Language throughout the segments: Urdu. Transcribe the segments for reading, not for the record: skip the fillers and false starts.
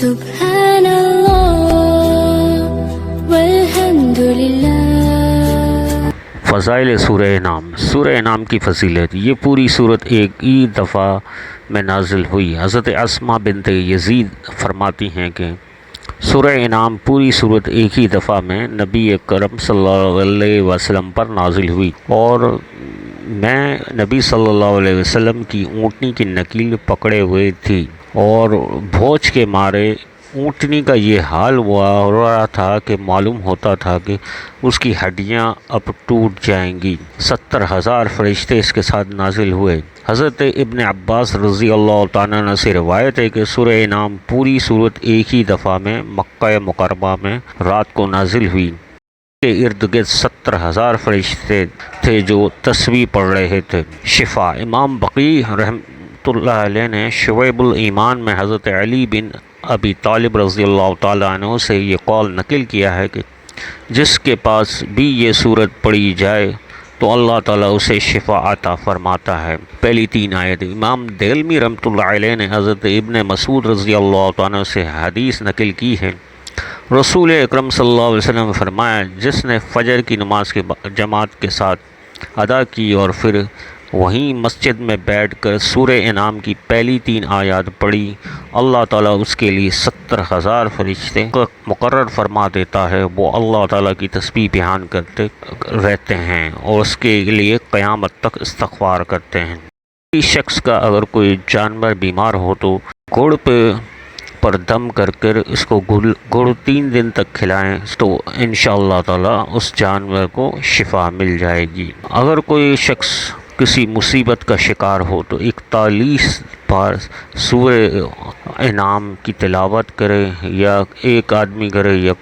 سبحان اللہ والحمد للہ۔ فضائل سورہ انعام۔ سورہ انعام کی فضیلت، یہ پوری صورت ایک ہی دفعہ میں نازل ہوئی۔ حضرت اسماء بنت یزید فرماتی ہیں کہ سورہ انعام پوری صورت ایک ہی دفعہ میں نبی کرم صلی اللہ علیہ وسلم پر نازل ہوئی، اور میں نبی صلی اللہ علیہ وسلم کی اونٹنی کی نکیل پکڑے ہوئے تھی، اور بھوج کے مارے اونٹنی کا یہ حال ہو رہا تھا کہ معلوم ہوتا تھا کہ اس کی ہڈیاں اب ٹوٹ جائیں گی۔ 70,000 فرشتے اس کے ساتھ نازل ہوئے۔ حضرت ابن عباس رضی اللہ تعالیٰ عنہ سے روایت ہے کہ سورہ انعام پوری صورت ایک ہی دفعہ میں مکہ مکرمہ میں رات کو نازل ہوئی۔ کے ارد گرد 70,000 فرشتے تھے جو تسبیح پڑھ رہے تھے۔ شفا، امام بقی رحمۃ اللہ علیہ نے شعب الایمان میں حضرت علی بن ابی طالب رضی اللہ تعالیٰ عنہ سے یہ قول نقل کیا ہے کہ جس کے پاس بھی یہ صورت پڑھی جائے تو اللہ تعالیٰ اسے شفا عطا فرماتا ہے۔ پہلی 3 آیت۔ امام دہلوی رحمۃ اللہ علیہ نے حضرت ابن مسعود رضی اللہ تعالیٰ سے حدیث نقل کی ہے، رسول اکرم صلی اللہ علیہ وسلم نے فرمایا، جس نے فجر کی نماز کے جماعت کے ساتھ ادا کی اور پھر وہیں مسجد میں بیٹھ کر سورہ انعام کی پہلی 3 آیات پڑھی، اللہ تعالیٰ اس کے لیے 70,000 فرشتے مقرر فرما دیتا ہے، وہ اللہ تعالیٰ کی تسبیح بیان کرتے رہتے ہیں اور اس کے لیے قیامت تک استغفار کرتے ہیں۔ کسی شخص کا اگر کوئی جانور بیمار ہو تو گڑ پر دم کر کر اس کو گڑ 3 دن تک کھلائیں تو انشاءاللہ تعالیٰ اس جانور کو شفا مل جائے گی۔ اگر کوئی شخص کسی مصیبت کا شکار ہو تو 41 بار سورہ انعام کی تلاوت کرے، یا ایک آدمی کرے یا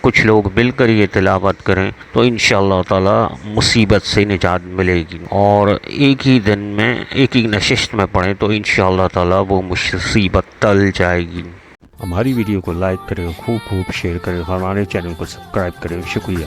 کچھ لوگ مل کر یہ تلاوت کریں تو انشاءاللہ تعالیٰ مصیبت سے نجات ملے گی، اور ایک ہی دن میں ایک ہی نشست میں پڑھیں تو انشاءاللہ تعالیٰ وہ مصیبت ٹل جائے گی۔ ہماری ویڈیو کو لائک کریں، خوب شیئر کریں، ہمارے چینل کو سبسکرائب کریں۔ شکریہ۔